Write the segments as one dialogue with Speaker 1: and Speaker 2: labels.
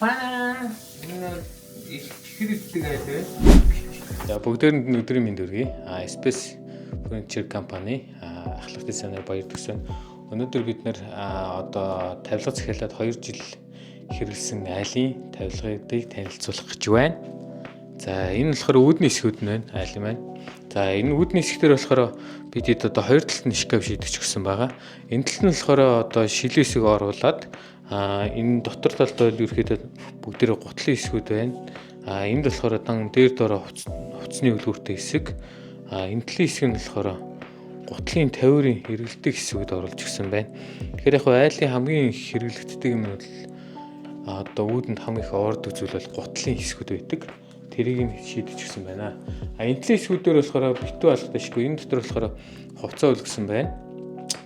Speaker 1: Баа их хэрэгтэй гэдэг.
Speaker 2: За бүгдээрэнд нь өдрийн мэнд хүргэе. Space Furniture компани ахлах дизайнер Баяр Төсөн. Өнөөдөр бид нэр одоо тавилга захиалаад 2 жил хэрэглэсэн айлын тавилгыг танилцуулах гэж байна. За энэ болохоор үүдний хэсгүүд нь байна, айл юм байна. За энэ үүдний хэсгээр болохоор бидэд одоо 2 талд нь шкаф шийдэж өгсөн байгаа. Энэ талд нь болохоор одоо шилэн хэсэг оруулаад энэ дотор талд бол ерөөхдөө бүгдээрээ гутлын хэсгүүд байна. Энд болохоор дээр доороо хувцсны үлгүүртэй хэсэг. Энэ талын хэсэг нь болохоор гутлын тавирын хэрэглэдэг хэсгүүд оруулж өгсөн байна. Тэгэхээр яг айлын хамгийн их хэрэглэгддэг юм бол одоо үүдэнд хамгийн их ордог зүйл бол гутлын хэсгүүд байдаг. Тэрийг нь шийдэж өгсөн байна. Энэ талын хэсгүүдээр болохоор битүү алгатай шгүй. Энэ дотор болохоор хувцас үлгсэн байна.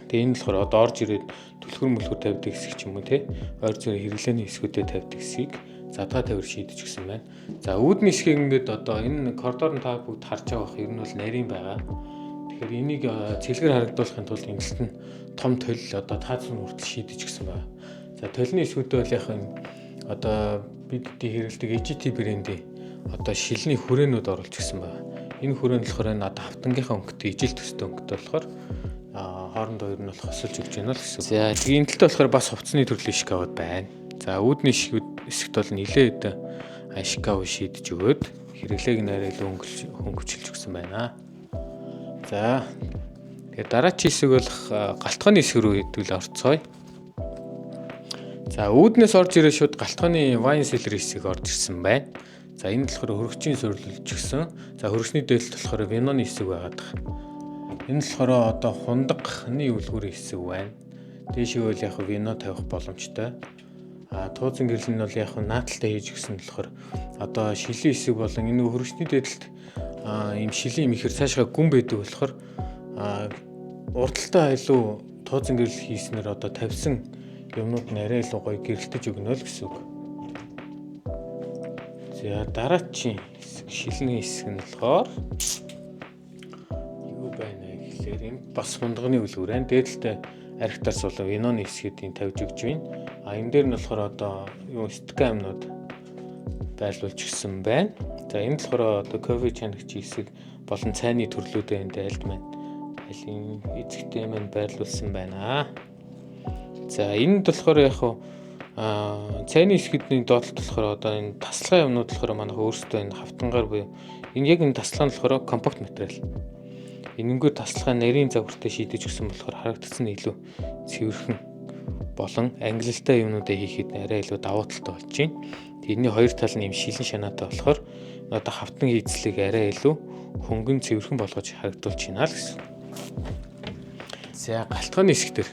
Speaker 2: Тэгээ энэ болохоор одоо орж ирээд түлхэр мөлхөр тавьдаг хэсэг ч юм уу те. Ойр зүйн хэрэглээний хэсгүүдэд тавьдаг хэсгийг задгаа тавир шийдэж өгсөн байна. За үүдний хэсгийг ингээд одоо энэ коридор нь та бүгд харж байгаа бох ер нь бол нарийн байгаа. Тэгэхээр энийг цэлгэр харагдуулахын тулд эмгэлт нь том толил одоо таацсан хүртэл шийдэж өгсөн байна. За толны хэсгүүдээ бол яг энэ одоо бидний хэрэглэдэг EGT брендийн одоо шилний хүрээнүүд оруулж өгсөн байна. Энэ хүрээнд болохоор энэ одоо хавтангийнхаа өнгөтэй ижил төстэй өнгөтэй болохоор хоорондоо ер нь бол хосолж өгч байна л гэсэн. За тэгээ энэ талд болохоор бас хувцсны төрлийн шкафуд байна. За үүдний хэсэгт бол нилээд шкаф шийдэж өгөөд хэрэглээг нэрээ илүү хөнгөвчлж өгсөн байна. За тэгээ дараагийн хэсэг бол галтгооны хэсэг рүү хэдүүл орцгоё. За үүднээс орж ирээ шууд галтгооны wine cellar хэсэг орж ирсэн байна. За энэ болохоор хөрөгчийн суйрлуулж өгсөн. За хөрөгчний дээлт болохоор виноны хэсэг байгаад байна. Энэ болохоор одоо хундагны үлгүүрийн хэсэг байна. Дээшээ бол яг вино тавих боломжтой. Тууцан гэрэл нь бол яг нааталтай хийж өгсөн болохоор одоо шилийн хэсэг болон энэ хөрөгчний дээдлэлт ийм шилийн ихэр цаашгаа гүн байдаг болохоор урдталтаа илүү тууцан гэрэл хийснээр одоо тавьсан юмнууд нь арай илүү гоё гэрэлтэж өгнө л гэсэн үг. За дараагийн хэсэг шилний хэсэг нь болохоор юу байна гэхлээр юм бас хундагны үлгүүр байна. Дээдлэлтэй архитектар суулаа виноны хэсгүүдийн тавьж өгч байна. Энэ дээр нь болохоор одоо юу стикамнууд байлуулж өгсөн байна. За энэ болохоор одоо кофе чанагч хэсэг болон цайны төрлүүдээ энд айлд маань айлын эзэгтэй маань байрлуулсан байна. За энд болохоор яг цайны хэсгүүдний доотлолт болохоор одоо энэ таслага юмнууд болохоор манайх өөрсдөө энэ хавтангаар буюу энэ яг энэ таслага нь болохоор компакт материал. Энэнгээр таслага нарийн загвартай шийдэж өгсөн болохоор харагдсан нь илүү цэвэрхэн болон ангилалтай юмнуудаа хийхэд арай илүү давуу талтай болж байна. Тэрний хоёр тал нь юм шилэн шанаатай болохоор одоо хавтан хийцлийг арай илүү хөнгөн цэвэрхэн болгож харагдуулж байна л гэсэн. За галтгооны хэсэг дээр.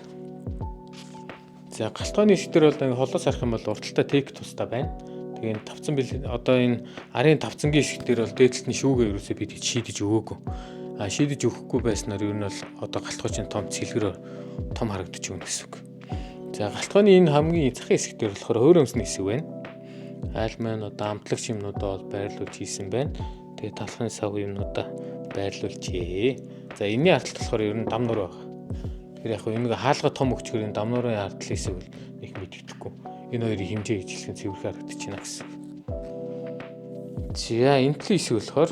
Speaker 2: За галтгооны хэсэг дээр бол холоос харах юм бол урталтай тек тустай байна. Тэгээ тавцан одоо энэ арын тавцангийн хэсэг дээр бол дээдлэлтний шүүгээ ерөөсөө бид шийдэж өгөөгүй. Шийдэж өгөхгүй байснаар ер нь бол одоо галтгоочин том цэлгэр том харагдаж өгнө гэсэн үг. За галтгооны энэ хамгийн захын хэсэг дээр болохоор өөр өмсний хэсэг байна. Айл маань одоо амтлагч юмнуудаа бол байрлуулж хийсэн байна. Тэгээ талхын сав юмнуудаа байрлуулжээ. За энэний ардтал болохоор ер нь дам нуур байна. Тэгэхээр яг энийг хаалга том өгчгөр энэ дам нуурын ардтал хэсэг бол их мэддэхгүй. Энэ хоёрын хэмжээ ижилхэн цэвэрхэн харагдаж байна гэсэн. За энэ талын хэсэг болохоор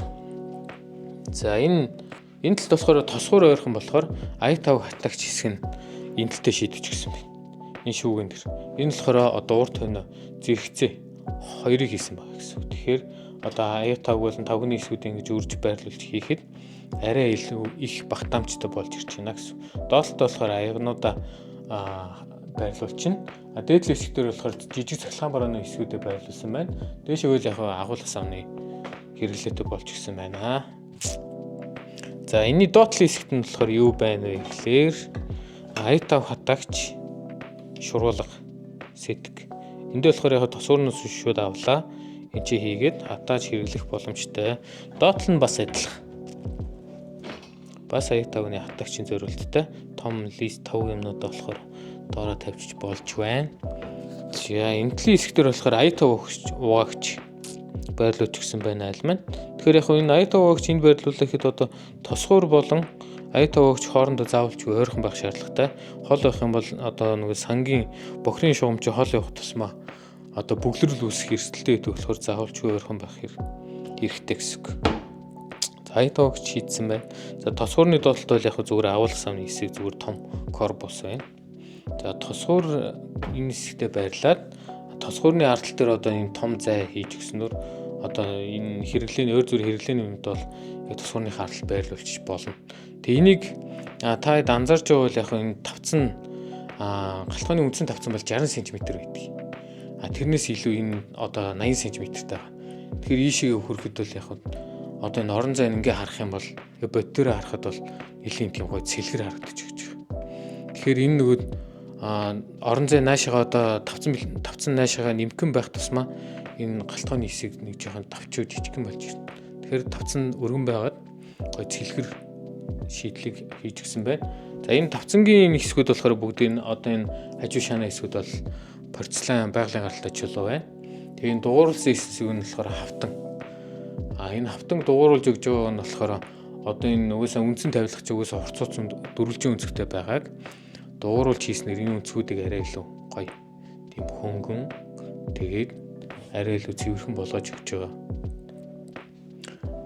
Speaker 2: за энэ талд болохоор тосгоор ойрхон болохоор ай5 хатагч хэсэг нь энэ талтай шийдэж өгсөн байна. Энэ шүүгэн дэр. Энэ болохоор одоо урт хойно зэрэгцээ хоёрыг хийсэн байна гэсэн. Тэгэхээр одоо ай5 болон тавгны хэсгүүдийг ингэж үрж байрлуулж хийхэд арай илүү их багтаамжтай болж ирж байна гэсэн. Доолтол болохоор аягнуудаа байрлуулчихна. Дээдлийн хэсгээр болохоор жижиг цахилгаан барааны хэсгүүдэд байрлуулсан байна. Дээшээ үйл яг агуулгас авны хэрэглээтэй болж ирсэн байна. За энэний доотлын хэсэгт нь болохоор юу байна вэ гэхлээр ай5 хатагч шургуулга сэтг. Энд дээр болохоор яг тосуурнаас шууд авлаа. Энд чи хийгээд хатааж хэрэглэх боломжтой. Доотл нь бас адилхан. Бас ай5-ны хатагчийн зориулттай том лист 5 юмнууд болохоор доороо тавьчих болж байна. За энэ талын хэсгээр болохоор ай5 угаагч байрлуулж өгсөн байна аль маань. Тэгэхээр яг энэ ай5 угаагч энд байрлуулахад одоо тосгуур болон ай5 угаагч хоорондоо заавалч ойрхон байх шаардлагатай. Хол байх юм бол одоо нэг сангийн бохрын шугамч хол явах тусмаа одоо бүглэрэл үүсэх эрсдэлтэй гэдэг болохоор заавалчгүй ойрхон байх хэрэгтэй гэсэн үг. За итогч шийдсэн байна. За тосгуурны доотлолт бол яг зүгээр авал савны хэсэг зүгээр том корпус байна. За тосгуур энэ хэсэгтээ байрлаад тосгуурны ардтал дээр одоо энэ том зай хийж өгснөөр одоо энэ хэрэглээний ойр зүрх хэрэглээний юмд бол яг тосгуурныхаа ардтал байрлуулчих болно. Тэгээ энийг та хэд анзаарч байвал яг энэ тавцан галтгооны үндсэн тавцан бол 60 см байдаг. Тэрнээс илүү энэ одоо 80 см таа. Тэгэхээр ийшээ хүрэхэд бол яг одоо энэ орон зай ингээ харах юм бол бодтөрөө харахад бол нэлийн тийм гоё цэлгэр харагдаж өгч байгаа. Тэгэхээр энэ нөгөө орон зай наашаага одоо тавцан наашаага нэмгэн байх тусмаа энэ галтгооны хэсэг нэг жоохон давчуу жижигхэн болж ирнэ. Тэгэхээр тавцан өргөн байгаад гоё цэлгэр шийдлийг хийж өгсөн байна. За энэ тавцангийн хэсгүүд болохоор бүгд энэ одоо энэ хажуу шаана хэсгүүд бол порцлан байгалийн гаралтай чулуу байна. Тэгээ энэ дугуурлсан хэсэг нь болохоор хавтан. Энэ хавтан дугууруулж өгж байгаа нь болохоор одоо энэ угаасаа үндсэн тавилгач угаасаа хорцооцсон дөрвөлжин өнцгтэй байгааг дугууруулж хийснээр энэ өнцгүүдийг арай илүү гоё тийм хөнгөн тэгээд арай илүү цэвэрхэн болгож өгч байгаа.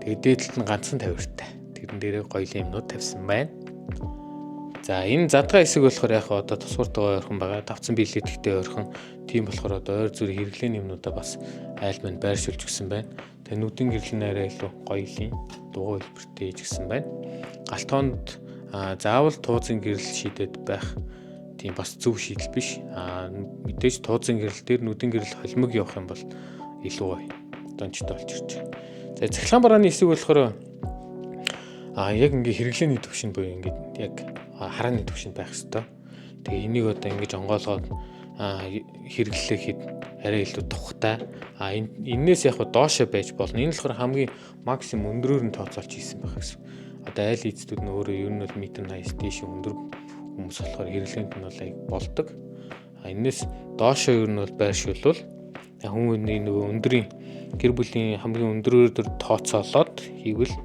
Speaker 2: Тэгээд дээдлэлт нь ганцхан тавиртай. Тэрэн дээрээ гоё юмнууд тавьсан байна. За энэ задгай хэсэг болохоор яг одоо тусгууртайгаа ойрхон байгаа. Тавцан биелэгдэхтэй ойрхон. Тийм болохоор одоо ойр зүрх хэрэглээний юмнуудаа бас айл манд байршуулж өгсөн байна. Тэгээ нүдэн гэрэл нь арай илүү гоёлын дугуй хэлбэртэй хийж өгсөн байна. Галтгоонд заавал туузын гэрэл шийдэд байх тийм бас зөв шийдэл биш. Мэдээж туузын гэрэл дээр нүдэн гэрэл холимог явах юм бол илүү гоё дончтой болж ирж байгаа. За цахилгаан барааны хэсэг болохоор яг ингээ хэрэглээний төвшин буюу ингээ яг харааны төвшөнд байх хэвээр. Тэгээ энийг одоо ингэж онгоолгоод хэрэглэхэд арай илүү тухтай. Энээс яг доошо байж болно. Энэ болохоор хамгийн максимум өндөрөөр нь тооцоолж хийсэн байх гэсэн. Одоо айл эцдүүд нь өөрөө ер нь бол метр 80 дээш өндөр хүмүүс болохоор хэрэглээнд нь бол аяг болдог. Энээс доошо ер нь бол байршуулвал хүмүүний нөгөө өндрийн гэр бүлийн хамгийн өндөрөөр тооцоолоод хийвэл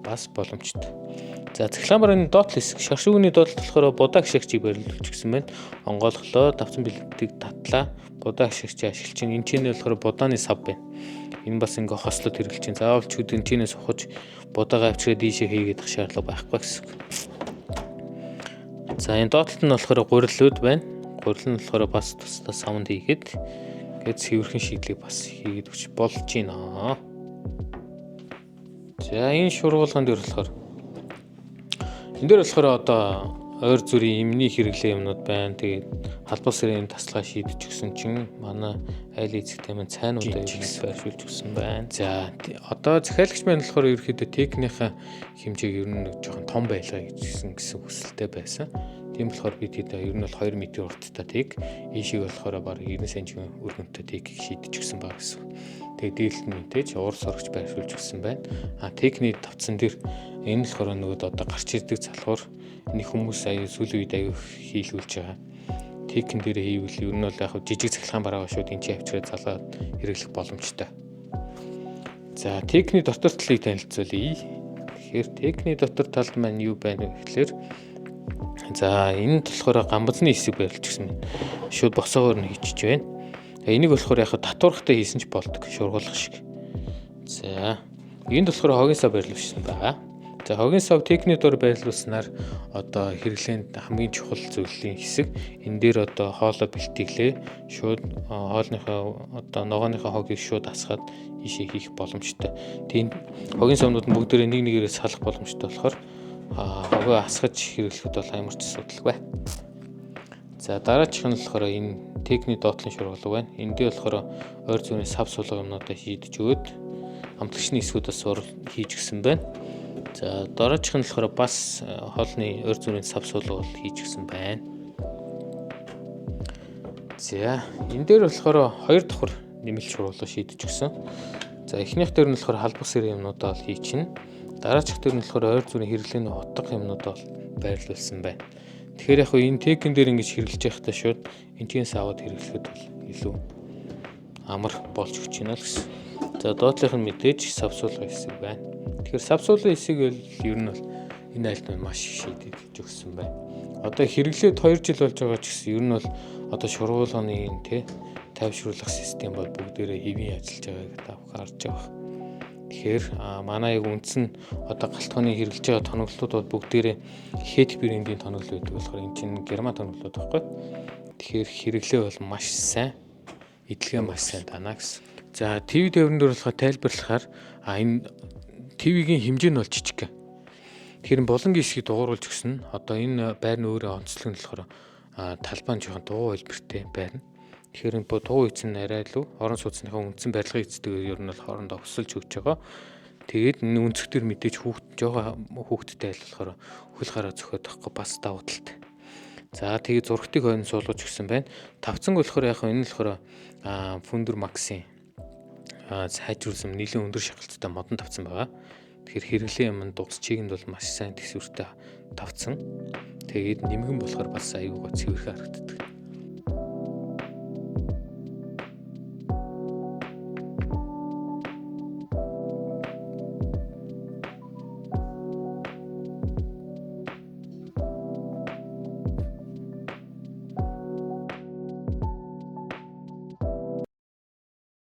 Speaker 2: бас боломжтой. За цахилгаан барааны доотлол хэсэг шаршуугны доотлол болохоор будаа гшигчийг барилуулж гисэн байна. Онгойлголоо, давцан бэлтгэдэг татлаа, будаа гшигчийг ашиглаж чинь энэ ч нь болохоор будааны сав байна. Энэ бас ингээ хослоод хэрэглэж чинь заавал ч үдэн чинээс ухаж будаагаа авчираад ийшээ хийгээд шаардлага байхгүй гэсэн. За энэ доотлолт нь болохоор гурилуд байна. Гурил нь болохоор бас тусдаа савнд хийгээд гээд цэвэрхэн шийдлийг бас хийгээд өгч болж байна. За энэ шургуулган дээр болохоор энэ дээр болохоор одоо ойр зүрийн эмний хэрэглээ юмнууд байна. Тэгээд халбал сэрийн таслага шийдэж өгсөн чинь манай айл эцэгтэй маань цайнуудаа байршуулж өгсөн байна. За одоо захиалагч маань болохоор ерөөхдөө техникийн хэмжээг ер нь жоохон том байлгаа гэсэн хүсэлтэй байсан. Тийм болохоор бид ер нь бол 2 м урттай тийг ийшийг болохоор бараг 90 см өргөнтэй тийг шийдэж өгсөн баг гэсэн. Тэгээд дээлт нь мэдээж уур сурагч байршуулж өгсөн байна. Техник тавцсан дээр энэ болохоор нөгөө одоо гарч ирдэг залхуур энэ хүмүүс аюу сүүлийн үед аюу хийлгүүлж байгаа. Техник дээр хийвэл ер нь бол яг жижиг цахилгаан бараа шууд энэ чинь авчираад залгаад хэрэглэх боломжтой. За техник дотор талыг танилцуулъя. Тэгэхээр техник дотор талд маань юу байна вэ гэхээр за энэ болохоор гамбазны хэсэг байрлаж гисэн байна. Шууд босоогоор нь хийчихэж байна. Энийг болохоор яг татвархтай хийсэн ч болдог шургуулах шиг. За энд болохоор хогийн сав байрлуулсан байгаа. За хогийн сав техник дор байрлуулснаар одоо хэрэглээнд хамгийн чухал зүйлийн хэсэг. Энэ дээр одоо хоолой бэлтгэлээ шууд хоолныхоо одоо ногооныхоо хогийг шууд асгаад ийшээ хийх боломжтой. Тийм хогийн савнууд нь бүгдээрээ нэг нэгээрээ салах боломжтой болохоор хогоо асгаж хэрэглэхэд бол амар ч асуудалгүй. За дараачих нь болохоор энэ техник доотлон шургуулга байна. Эндээ болохоор ойр зүрийн сав суулга юмнуудаа шийдэж өгөөд амтлагчны хэсгүүдээс хийж гисэн байна. За дараачих нь болохоор бас хоолны ойр зүрийн сав суулга хийж гисэн байна. За энэ дээр болохоор 2 давхар нэмэлт шургуулга шийдэж өгсөн. За эхнийх дээр нь болохоор халбах сэрийн юмнуудаа хийж чинь. Дараачих дээр нь болохоор ойр зүрийн хэрэглээний утга юмнуудаа байрлуулсан байна. Тэгэхээр яг энэ техник дээр ингэж хэрэглэж байхдаа шууд энтгээс аваад хэрэглэхэд бол илүү амар болж өгч байна л гэсэн. За доотлих нь мэдээж савсуулгын хэсэг байна. Тэгэхээр савсуулгын хэсэг бол ер нь бол энэ айлд нь маш их шийдэж өгсөн байна. Одоо хэрэглээд 2 жил болж байгаа ч гэсэн ер нь бол одоо шургуулганы тайвшруулах систем бол бүгдээрээ хэвийн ажиллаж байгааг та бүхэн харж байгаа. Тэгэхээр манай яг үндсэн одоо галтгооны хэрэглэж байгаа тоноглолууд бол бүгдээрээ HET брендийн тоноглол байдаг болохоор энэ чинь герман тоноглолууд байхгүй. Тэгэхээр хэрэглээ бол маш сайн, эдлэгээ маш сайн тана гэсэн. За ТV тээврэн дээр болохоор тайлбарлахаар энэ ТV-гийн хэмжээ нь бол жижиг. Тэгэхээр болонгийн хэсгийг дугууруулж өгсөн. Одоо энэ байрны өөрөө онцлог нь болохоор талбай нь жоохон дуу хэлбэртэй байрна. Тэгэхээр энэ дуу эзэн арай илүү орон сууцныхаа үндсэн барилгын эцэдгээр ер нь бол хоорондоо өсөлж өгч байгаа. Тэгээд энэ өнцгтэр мэдээж хүүхдтэй айлболохоор хөл гараа зөхиод авахгүй бас давуу талтай. За тэгээд зургтыг хойно суулгаж өгсөн байна. Тавцанг болохоор яг энэ нь болохоор Funder Max-ийн сайжруулсан нэлээд өндөр шахалттай модон тавцан байгаа. Тэгэхээр хэрэглээ юм дуус чигэнд бол маш сайн төсвөртэй тавцсан. Тэгээд нэмгэн болохоор бас аюугаа цэвэрхэн харагддаг.